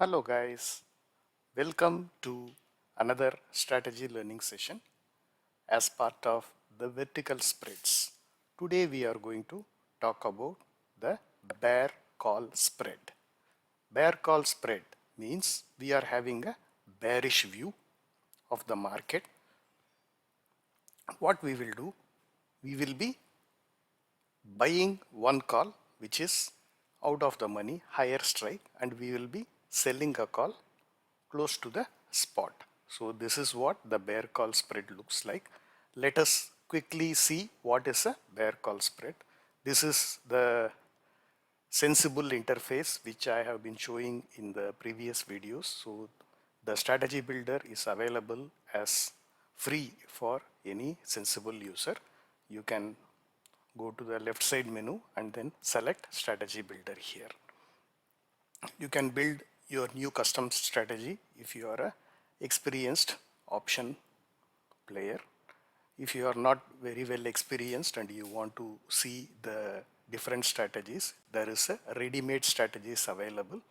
Hello guys, welcome to another strategy learning session as part of the vertical spreads. Today we are going to talk about the bear call spread. Bear call spread means we are having a bearish view of the market. What we will do, we will be buying one call which is out of the money, higher strike, and we will be selling a call close to the spot. So this is what the bear call spread looks like. Let us quickly see what is a bear call spread. This is the sensible interface which I have been showing in the previous videos. So the strategy builder is available as free for any sensible user. You can go to the left side menu and then select strategy builder here. You can build your new custom strategy if you are a experienced option player. If you are not very well experienced and you want to see the different strategies, there is a ready-made strategies available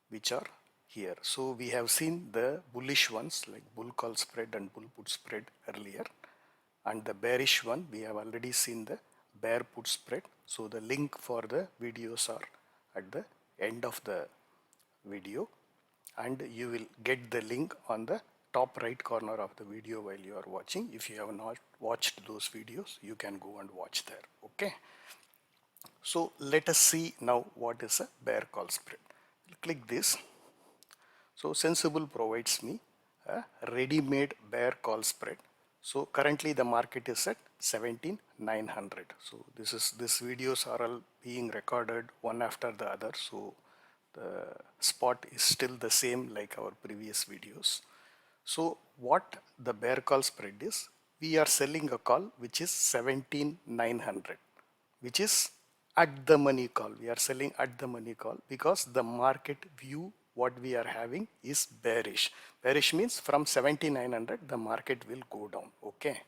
which are here. So we have seen the bullish ones like bull call spread and bull put spread earlier, and the bearish one we have already seen the bear put spread. So the link for the videos are at the end of the video, and you will get the link on the top right corner of the video while you are watching. If you have not watched those videos, you can go and watch there. Okay, so let us see now what is a bear call spread. Click this. So Sensible provides me a ready-made bear call spread. So currently the market is at 17,900. So this videos are all being recorded one after the other. So the spot is still the same like our previous videos. So what the bear call spread is, we are selling a call which is 17,900, which is at the money call. We are selling at the money call because the market view what we are having is bearish. Bearish means from 7,900 the market will go down. Okay.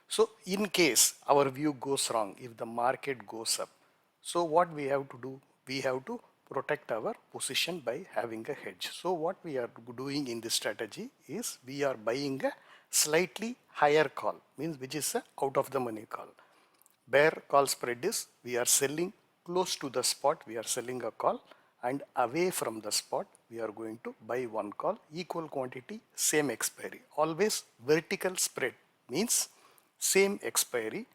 So in case our view goes wrong, if the market goes up, so what we have to do? We have to protect our position by having a hedge. So what we are doing in this strategy is we are buying a slightly higher call, means which is a out of the money call. Bear call spread is we are selling close to the spot, we are selling a call, and away from the spot we are going to buy one call, equal quantity, same expiry. Always vertical spread means same expiry,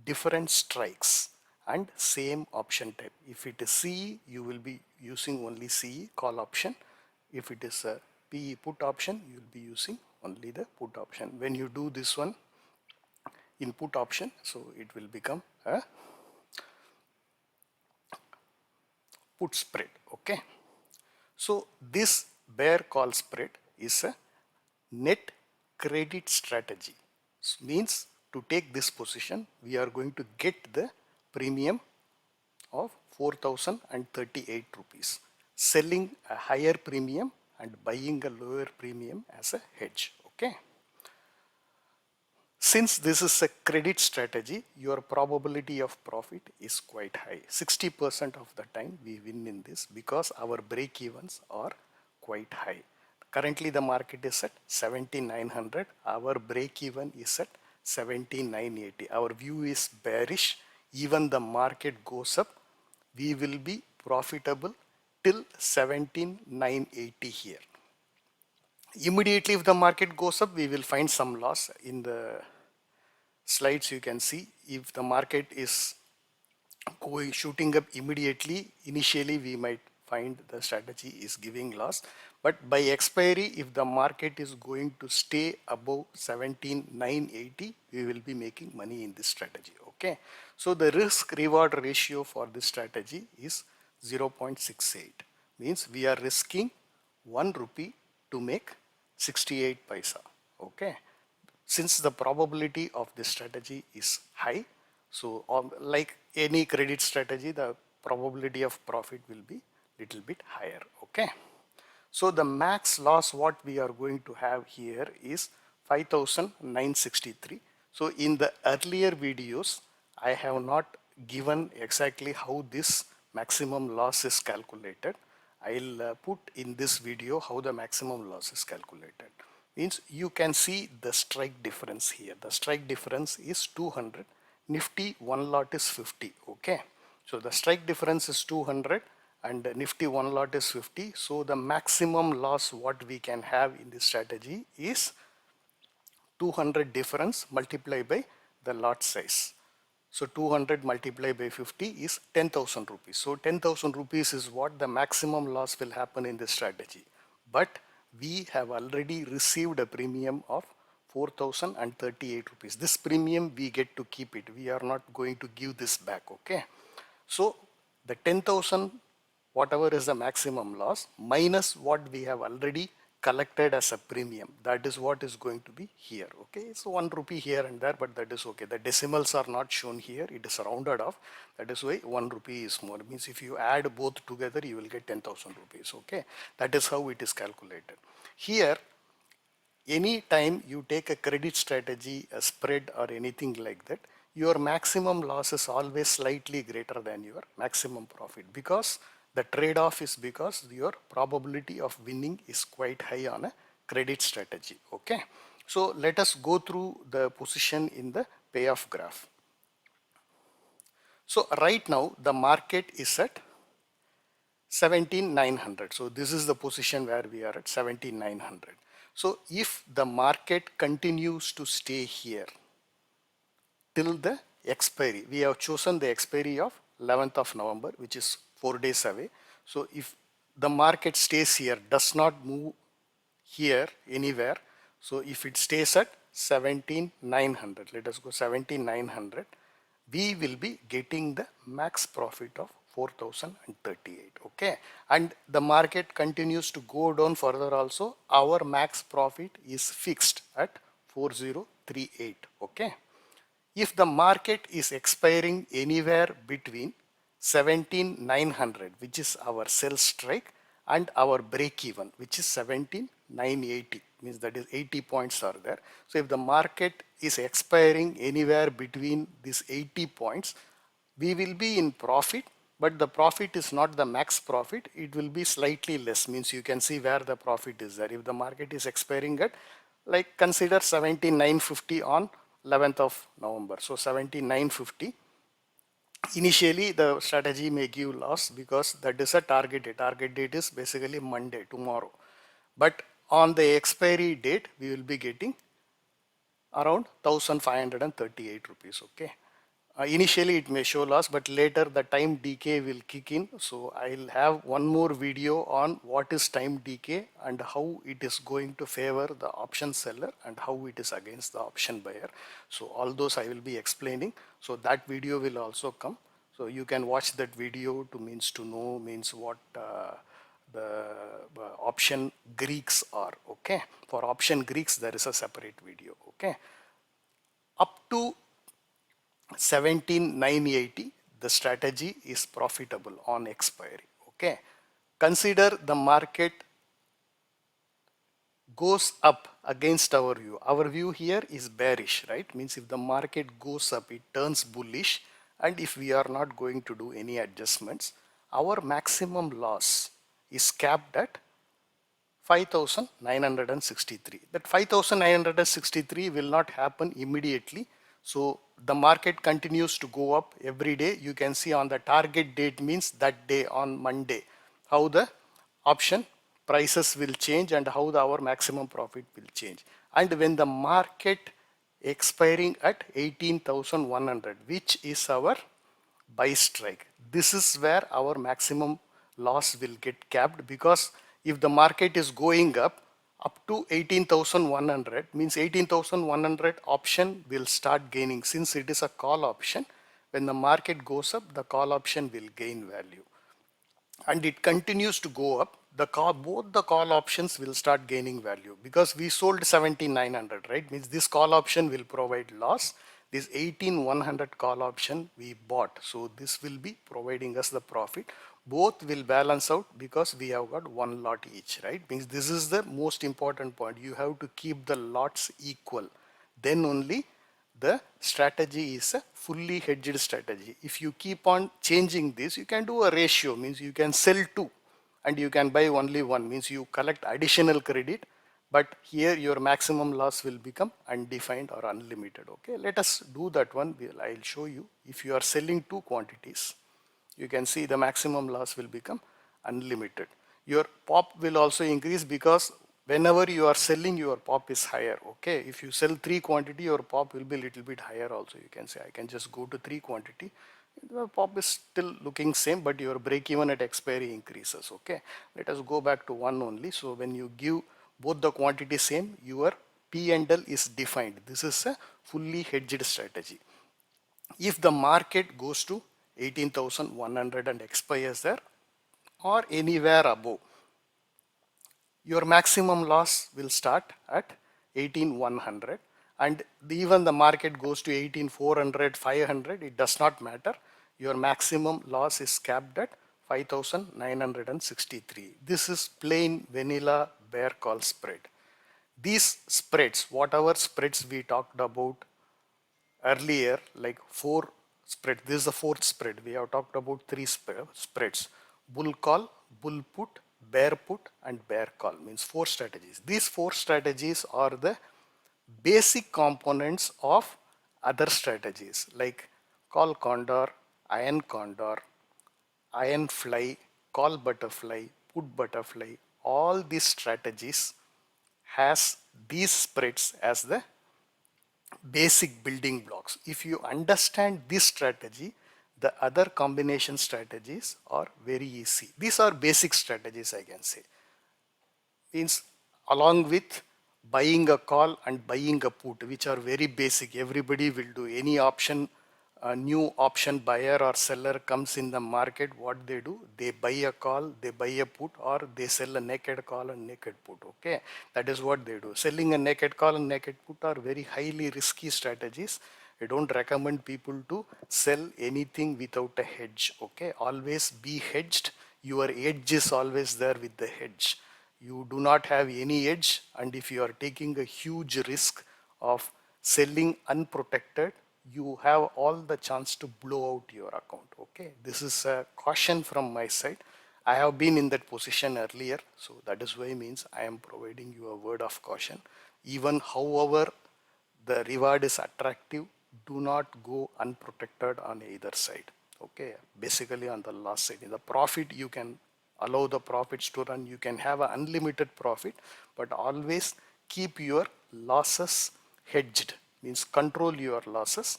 different strikes, and same option type. If it is CE, you will be using only CE call option. If it is a PE put option, you will be using only the put option. When you do this one input option, so it will become a put spread. Okay, so this bear call spread is a net credit strategy. Means to take this position we are going to get the premium of 4,038 rupees, selling a higher premium and buying a lower premium as a hedge. Okay, since this is a credit strategy, your probability of profit is quite high. 60% of the time we win in this because our break evens are quite high. Currently the market is at 7,900. Our break even is at 7,980. Our view is bearish. Even the market goes up, we will be profitable till 17,980 here. Immediately if the market goes up, we will find some loss. In the slides you can see if the market is going shooting up immediately, initially we might find the strategy is giving loss, but by expiry if the market is going to stay above 17,980, we will be making money in this strategy. Okay, so the risk reward ratio for this strategy is 0.68, means we are risking 1 rupee to make 68 paisa. Okay, since the probability of this strategy is high, so like any credit strategy, the probability of profit will be little bit higher. Okay, so the max loss what we are going to have here is 5,963. So in the earlier videos I have not given exactly how this maximum loss is calculated. I'll put in this video how the maximum loss is calculated. Means you can see the strike difference here. The strike difference is 200. Nifty one lot is 50. Okay. So the strike difference is 200 and Nifty one lot is 50. So the maximum loss what we can have in this strategy is 200 difference multiplied by the lot size. So 200 multiplied by 50 is 10,000 rupees. So 10,000 rupees is what the maximum loss will happen in this strategy. But we have already received a premium of 4,038 rupees. This premium we get to keep it. We are not going to give this back. Okay. So the 10,000 whatever is the maximum loss minus what we have already collected as a premium, that is what is going to be here. Okay, so 1 rupee here and there, but that is okay. The decimals are not shown here, it is rounded off, that is why 1 rupee is more. It means if you add both together you will get 10,000 rupees. Okay, that is how it is calculated here. Any time you take a credit strategy, a spread or anything like that, your maximum loss is always slightly greater than your maximum profit, because the trade-off is because your probability of winning is quite high on a credit strategy. Okay, so let us go through the position in the payoff graph. So right now the market is at 17,900. So this is the position where we are at 17,900. So if the market continues to stay here till the expiry, we have chosen the expiry of 11th of November, which is 4 days away. So if the market stays here, does not move here anywhere, so if it stays at 17,900, let us go 17,900, we will be getting the max profit of 4,038. Okay, and the market continues to go down further also, our max profit is fixed at 4038. Okay, if the market is expiring anywhere between 17,900, which is our sell strike, and our break even, which is 17,980, means that is 80 points are there. So if the market is expiring anywhere between these 80 points, we will be in profit, but the profit is not the max profit, it will be slightly less. Means you can see where the profit is there. If the market is expiring at, like, consider 17,950 on 11th of November, so 17,950, initially the strategy may give loss because that is a target date. Target date is basically Monday, tomorrow, but on the expiry date we will be getting around 1,538 rupees. Okay, initially it may show loss, but later the time decay will kick in. So I'll have one more video on what is time decay and how it is going to favor the option seller and how it is against the option buyer. So all those I will be explaining. So that video will also come. So you can watch that video to know what the option Greeks are. Okay, for option Greeks there is a separate video. Okay, up to 17,980 the strategy is profitable on expiry. Okay, consider the market goes up against our view. Our view here is bearish, right? Means if the market goes up, it turns bullish, and if we are not going to do any adjustments, our maximum loss is capped at 5,963. That 5,963 will not happen immediately. So the market continues to go up every day. You can see on the target date, means that day on Monday, how the option prices will change and how our maximum profit will change. And when the market expiring at 18,100, which is our buy strike, this is where our maximum loss will get capped, because if the market is going up to 18,100, means 18,100 option will start gaining. Since it is a call option, when the market goes up, the call option will gain value, and it continues to go up. Both the call options will start gaining value, because we sold 17,900, right? Means this call option will provide loss. This 18,100 call option we bought, so this will be providing us the profit. Both will balance out because we have got one lot each, right? Means this is the most important point. You have to keep the lots equal, then only the strategy is a fully hedged strategy. If you keep on changing this, you can do a ratio, means you can sell 2 and you can buy only one, means you collect additional credit, but here your maximum loss will become undefined or unlimited. Okay, let us do that one. I'll show you. If you are selling two quantities, you can see the maximum loss will become unlimited. Your pop will also increase because whenever you are selling, your pop is higher. Okay, if you sell 3 quantity, your pop will be a little bit higher also. You can say I can just go to 3 quantity, the pop is still looking same, but your break even at expiry increases. Okay, let us go back to one only. So when you give both the quantity same, your P&L is defined. This is a fully hedged strategy. If the market goes to 18,100 and expires there or anywhere above, your maximum loss will start at 18,100, and even the market goes to 18,400, 500, it does not matter. Your maximum loss is capped at 5,963. This is plain vanilla bear call spread. These spreads, whatever spreads we talked about earlier, like 4 spread, this is the 4th spread. We have talked about 3 spreads: bull call, bull put, bear put, and bear call, means 4 strategies. These 4 strategies are the basic components of other strategies like call condor, iron condor, iron fly, call butterfly, put butterfly. All these strategies has these spreads as the basic building blocks. If you understand this strategy, the other combination strategies are very easy. These are basic strategies, I can say. Means along with buying a call and buying a put, which are very basic, everybody will do. Any option, a new option buyer or seller comes in the market, what they do, they buy a call, they buy a put, or they sell a naked call and naked put. Okay, that is what they do. Selling a naked call and naked put are very highly risky strategies. I don't recommend people to sell anything without a hedge. Okay, always be hedged. Your edge is always there with the hedge. You do not have any edge, and if you are taking a huge risk of selling unprotected, you have all the chance to blow out your account. Okay, this is a caution from my side. I have been in that position earlier, so that is why means I am providing you a word of caution. Even however the reward is attractive, do not go unprotected on either side. Okay, basically on the loss side, in the profit you can allow the profits to run, you can have an unlimited profit, but always keep your losses hedged, means control your losses,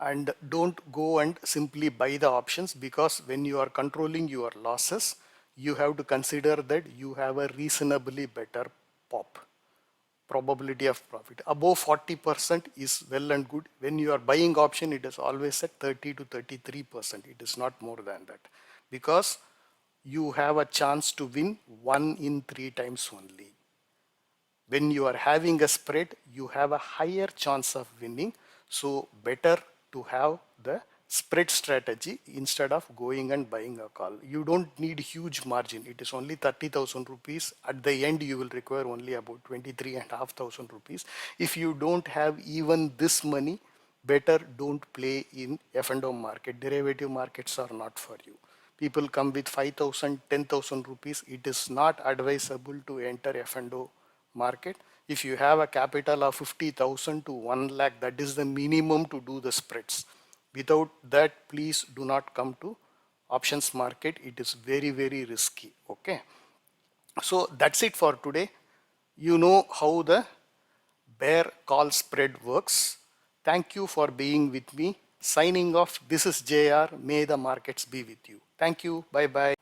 and don't go and simply buy the options, because when you are controlling your losses, you have to consider that you have a reasonably better pop, probability of profit. Above 40% is well and good. When you are buying option, it is always at 30 to 33%. It is not more than that, because you have a chance to win 1 in 3 times only. When you are having a spread, you have a higher chance of winning. So better to have the spread strategy instead of going and buying a call. You don't need huge margin. It is only 30,000 rupees. At the end, you will require only about 23,500 rupees. If you don't have even this money, better don't play in F&O market. Derivative markets are not for you. People come with 5,000, 10,000 rupees. It is not advisable to enter F&O market. If you have a capital of 50,000 to 1 lakh, that is the minimum to do the spreads. Without that, please do not come to options market. It is very, very risky. Okay. So that's it for today. You know how the bear call spread works. Thank you for being with me. Signing off. This is JR. May the markets be with you. Thank you. Bye bye.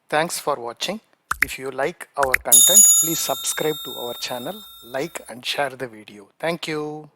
Thanks for watching. If you like our content, please subscribe to our channel, like and share the video. Thank you.